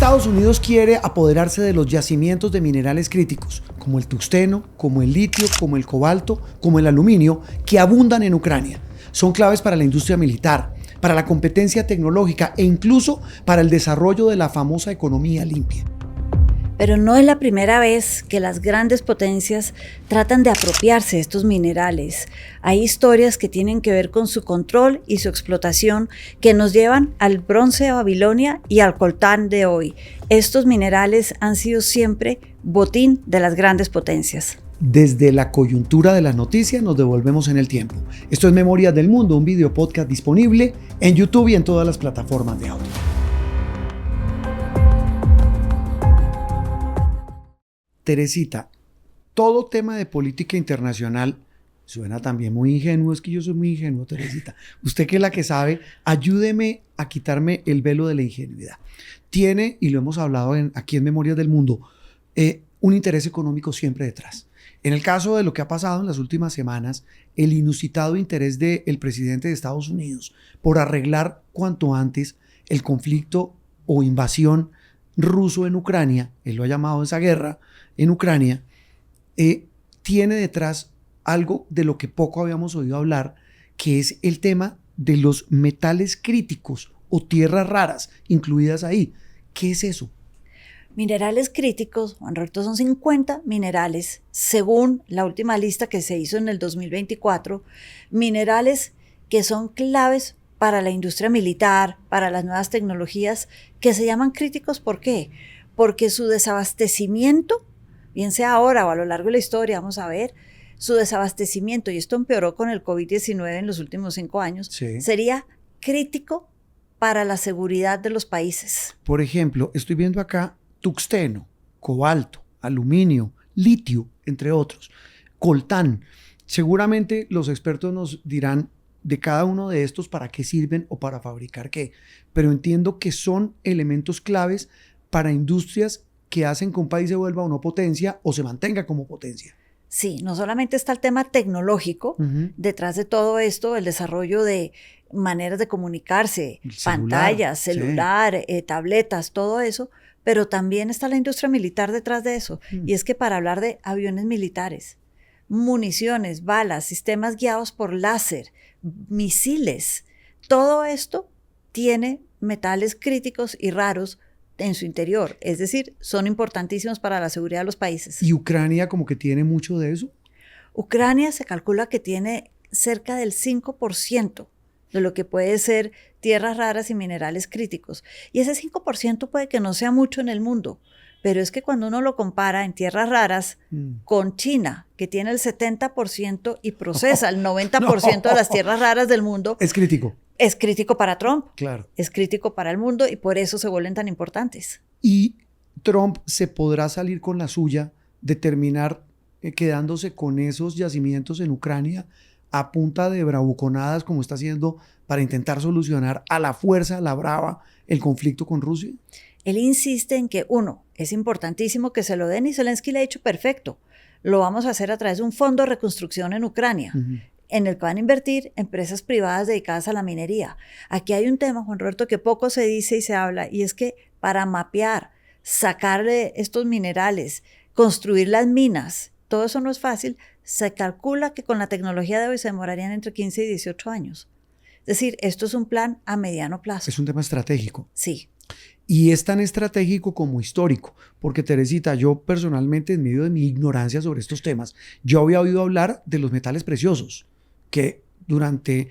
Estados Unidos quiere apoderarse de los yacimientos de minerales críticos, como el tungsteno, como el litio, como el cobalto, como el aluminio, que abundan en Ucrania. Son claves para la industria militar, para la competencia tecnológica e incluso para el desarrollo de la famosa economía limpia. Pero no es la primera vez que las grandes potencias tratan de apropiarse de estos minerales. Hay historias que tienen que ver con su control y su explotación que nos llevan al bronce de Babilonia y al coltán de hoy. Estos minerales han sido siempre botín de las grandes potencias. Desde la coyuntura de las noticias nos devolvemos en el tiempo. Esto es Memorias del Mundo, un video podcast disponible en YouTube y en todas las plataformas de audio. Teresita, todo tema de política internacional suena también muy ingenuo. Es que yo soy muy ingenuo, Teresita. Usted que es la que sabe, ayúdeme a quitarme el velo de la ingenuidad. Tiene, y lo hemos hablado aquí en Memorias del Mundo, un interés económico siempre detrás. En el caso de lo que ha pasado en las últimas semanas, el inusitado interés del presidente de Estados Unidos por arreglar cuanto antes el conflicto o invasión ruso en Ucrania, él lo ha llamado esa guerra en Ucrania, tiene detrás algo de lo que poco habíamos oído hablar, que es el tema de los metales críticos o tierras raras incluidas ahí. ¿Qué es eso? Minerales críticos, Juan Roberto, son 50 minerales, según la última lista que se hizo en el 2024, minerales que son claves para la industria militar, para las nuevas tecnologías, que se llaman críticos. ¿Por qué? Porque su desabastecimiento, bien sea ahora o a lo largo de la historia, vamos a ver, su desabastecimiento, y esto empeoró con el COVID-19 en los últimos 5 años, sí, sería crítico para la seguridad de los países. Por ejemplo, estoy viendo acá tungsteno, cobalto, aluminio, litio, entre otros, coltán. Seguramente los expertos nos dirán de cada uno de estos para qué sirven o para fabricar qué, pero entiendo que son elementos claves para industrias que hacen que un país se vuelva una potencia o se mantenga como potencia. Sí, no solamente está el tema tecnológico, detrás de todo esto, el desarrollo de maneras de comunicarse, pantallas, celular, sí, tabletas, todo eso, pero también está la industria militar detrás de eso. Y es que para hablar de aviones militares, municiones, balas, sistemas guiados por láser, misiles, todo esto tiene metales críticos y raros en su interior, es decir, son importantísimos para la seguridad de los países. ¿Y Ucrania como que tiene mucho de eso? Ucrania se calcula que tiene cerca del 5% de lo que puede ser tierras raras y minerales críticos. Y ese 5% puede que no sea mucho en el mundo, pero es que cuando uno lo compara en tierras raras con China, que tiene el 70% y procesa el 90% de las tierras raras del mundo. Es crítico. Es crítico para Trump, claro. Es crítico para el mundo y por eso se vuelven tan importantes. ¿Y Trump se podrá salir con la suya de terminar quedándose con esos yacimientos en Ucrania a punta de bravuconadas como está haciendo para intentar solucionar a la fuerza, a la brava, el conflicto con Rusia? Él insiste en que, uno, es importantísimo que se lo den y Zelensky le ha dicho perfecto. Lo vamos a hacer a través de un fondo de reconstrucción en Ucrania. En el que van a invertir empresas privadas dedicadas a la minería. Aquí hay un tema, Juan Roberto, que poco se dice y se habla, y es que para mapear, sacarle estos minerales, construir las minas, todo eso no es fácil. Se calcula que con la tecnología de hoy se demorarían entre 15 y 18 años. Es decir, esto es un plan a mediano plazo. Es un tema estratégico. Sí. Y es tan estratégico como histórico, porque Teresita, yo personalmente, en medio de mi ignorancia sobre estos temas, yo había oído hablar de los metales preciosos, que durante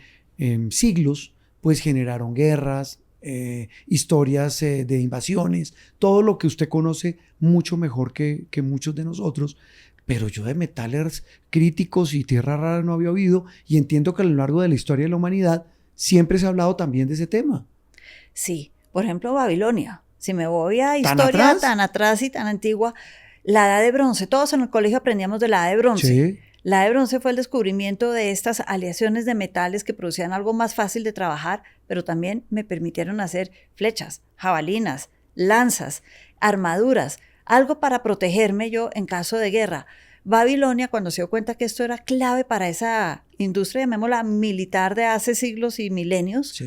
siglos pues generaron guerras, historias de invasiones, todo lo que usted conoce mucho mejor que muchos de nosotros, pero yo de metales críticos y tierras raras no había oído, y entiendo que a lo largo de la historia de la humanidad siempre se ha hablado también de ese tema. Sí, por ejemplo Babilonia, si me voy a historia tan atrás y tan antigua, la edad de bronce, todos en el colegio aprendíamos de la edad de bronce. Sí. La edad de bronce fue el descubrimiento de estas aleaciones de metales que producían algo más fácil de trabajar, pero también me permitieron hacer flechas, jabalinas, lanzas, armaduras, algo para protegerme yo en caso de guerra. Babilonia, cuando se dio cuenta que esto era clave para esa industria, llamémosla militar de hace siglos y milenios,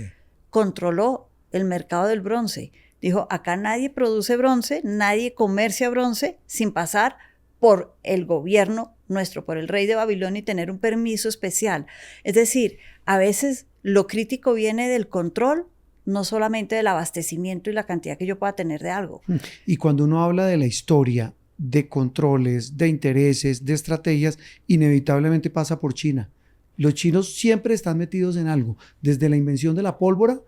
controló el mercado del bronce. Dijo, acá nadie produce bronce, nadie comercia bronce sin pasar por el gobierno nuestro, por el rey de Babilonia y tener un permiso especial. Es decir, a veces lo crítico viene del control, no solamente del abastecimiento y la cantidad que yo pueda tener de algo. Y cuando uno habla de la historia, de controles, de intereses, de estrategias, inevitablemente pasa por China. Los chinos siempre están metidos en algo, desde la invención de la pólvora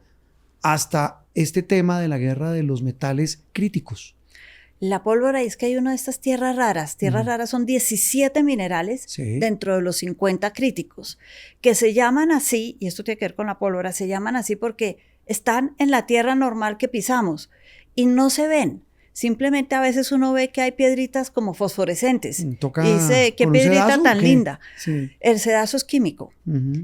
hasta este tema de la guerra de los metales críticos. La pólvora, es que hay una de estas tierras raras. Tierras raras son 17 minerales dentro de los 50 críticos, que se llaman así, y esto tiene que ver con la pólvora, se llaman así porque están en la tierra normal que pisamos y no se ven. Simplemente a veces uno ve que hay piedritas como fosforescentes. Y dice, qué piedrita tan linda. Sí. El sedazo es químico.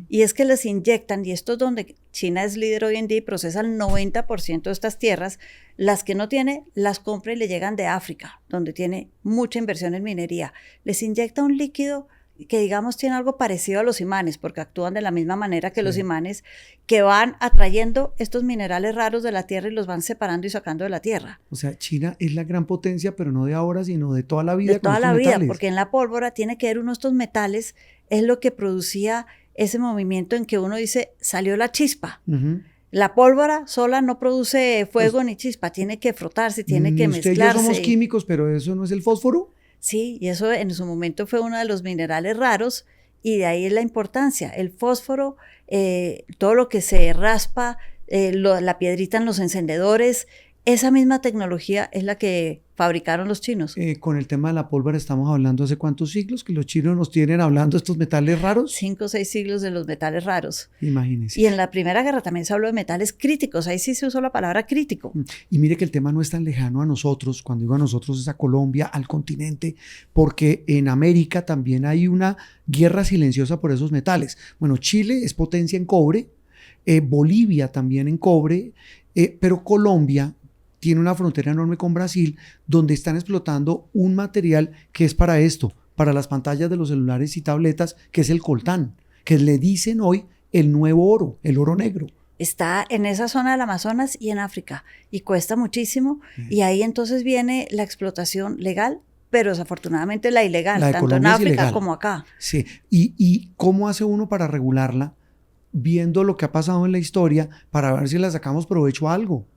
Y es que les inyectan, y esto es donde China es líder hoy en día y procesa el 90% de estas tierras. Las que no tiene, las compra y le llegan de África, donde tiene mucha inversión en minería. Les inyecta un líquido que digamos tiene algo parecido a los imanes, porque actúan de la misma manera que los imanes, que van atrayendo estos minerales raros de la tierra y los van separando y sacando de la tierra. O sea, China es la gran potencia, pero no de ahora, sino de toda la vida. De toda la vida, porque en la pólvora tiene que ver uno de estos metales, es lo que producía ese movimiento en que uno dice, salió la chispa. La pólvora sola no produce fuego ni chispa, tiene que frotarse, tiene que mezclarse. Usted y yo somos químicos, pero ¿eso no es el fósforo? Sí, y eso en su momento fue uno de los minerales raros y de ahí es la importancia. El fósforo, todo lo que se raspa, la piedrita en los encendedores, esa misma tecnología es la que fabricaron los chinos. Con el tema de la pólvora estamos hablando hace cuántos siglos que los chinos nos tienen hablando de estos metales raros. 5 o 6 siglos de los metales raros. Imagínense. Y en la Primera Guerra también se habló de metales críticos, ahí sí se usó la palabra crítico. Y mire que el tema no es tan lejano a nosotros, cuando digo a nosotros es a Colombia, al continente, porque en América también hay una guerra silenciosa por esos metales. Bueno, Chile es potencia en cobre, Bolivia también en cobre, pero Colombia tiene una frontera enorme con Brasil, donde están explotando un material que es para esto, para las pantallas de los celulares y tabletas, que es el coltán, que le dicen hoy el nuevo oro, el oro negro. Está en esa zona del Amazonas y en África, y cuesta muchísimo, y ahí entonces viene la explotación legal, pero desafortunadamente la ilegal, tanto en África como acá. Sí, ¿y cómo hace uno para regularla? Viendo lo que ha pasado en la historia, para ver si le sacamos provecho a algo.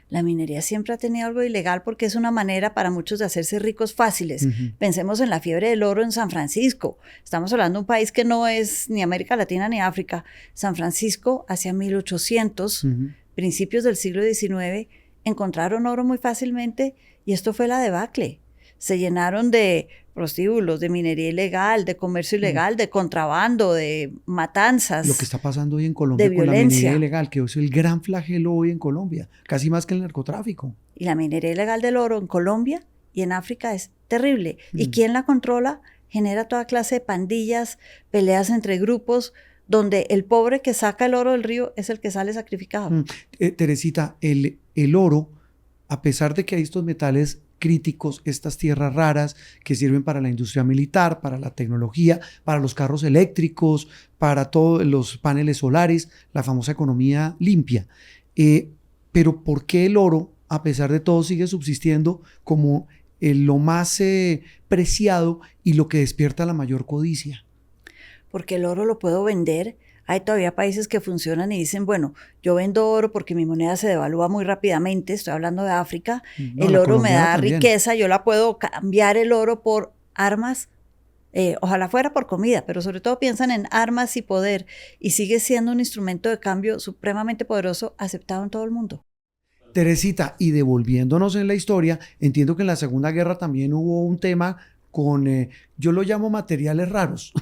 La minería siempre ha tenido algo ilegal porque es una manera para muchos de hacerse ricos fáciles. Pensemos en la fiebre del oro en San Francisco. Estamos hablando de un país que no es ni América Latina ni África. San Francisco, hacia 1800, principios del siglo XIX, encontraron oro muy fácilmente y esto fue la debacle. Se llenaron de prostíbulos, de minería ilegal, de comercio ilegal, de contrabando, de matanzas. Lo que está pasando hoy en Colombia con la minería ilegal, que es el gran flagelo hoy en Colombia, casi más que el narcotráfico. Y la minería ilegal del oro en Colombia y en África es terrible. ¿Y quién la controla? Genera toda clase de pandillas, peleas entre grupos, donde el pobre que saca el oro del río es el que sale sacrificado. Teresita, el oro, a pesar de que hay estos metales críticos, estas tierras raras que sirven para la industria militar, para la tecnología, para los carros eléctricos, para todos los paneles solares, la famosa economía limpia. Pero ¿por qué el oro, a pesar de todo, sigue subsistiendo como lo más preciado y lo que despierta la mayor codicia? Porque el oro lo puedo vender. Hay todavía países que funcionan y dicen, bueno, yo vendo oro porque mi moneda se devalúa muy rápidamente, estoy hablando de África, el oro me da riqueza, yo la puedo cambiar el oro por armas, ojalá fuera por comida, pero sobre todo piensan en armas y poder, y sigue siendo un instrumento de cambio supremamente poderoso, aceptado en todo el mundo. Teresita, y devolviéndonos en la historia, entiendo que en la Segunda Guerra también hubo un tema con, yo lo llamo materiales raros,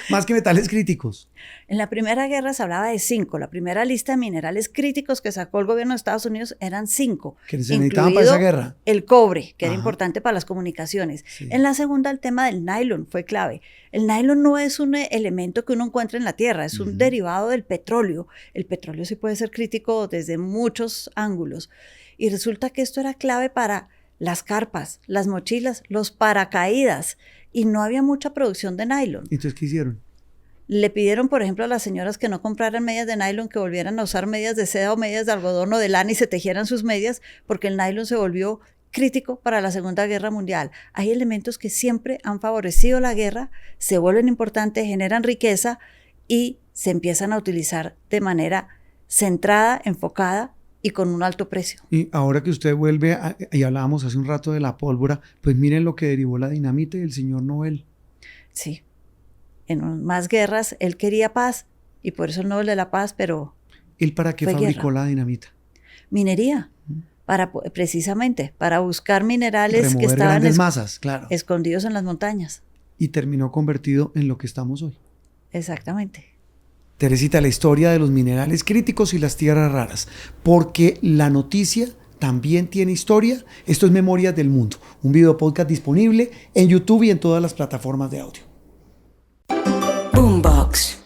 más que metales críticos. En la Primera Guerra se hablaba de 5. La primera lista de minerales críticos que sacó el gobierno de Estados Unidos eran 5. Que se necesitaban para esa guerra. El cobre, que era importante para las comunicaciones. Sí. En la segunda, el tema del nylon fue clave. El nylon no es un elemento que uno encuentra en la tierra, es un derivado del petróleo. El petróleo sí puede ser crítico desde muchos ángulos. Y resulta que esto era clave para las carpas, las mochilas, los paracaídas, y no había mucha producción de nylon. ¿Entonces qué hicieron? Le pidieron, por ejemplo, a las señoras que no compraran medias de nylon, que volvieran a usar medias de seda o medias de algodón o de lana y se tejieran sus medias, porque el nylon se volvió crítico para la Segunda Guerra Mundial. Hay elementos que siempre han favorecido la guerra, se vuelven importantes, generan riqueza y se empiezan a utilizar de manera centrada, enfocada y con un alto precio. Y ahora que usted vuelve, y hablábamos hace un rato de la pólvora, pues miren lo que derivó la dinamita y el señor Nobel. Sí. En más guerras, él quería paz y por eso el Nobel de la Paz, pero ¿Él para qué fabricó la dinamita? Minería, precisamente para buscar minerales remover que estaban grandes masas, claro, escondidos en las montañas. Y terminó convertido en lo que estamos hoy. Exactamente. Teresita, la historia de los minerales críticos y las tierras raras, porque la noticia también tiene historia. Esto es Memorias del Mundo, un video podcast disponible en YouTube y en todas las plataformas de audio. Boombox.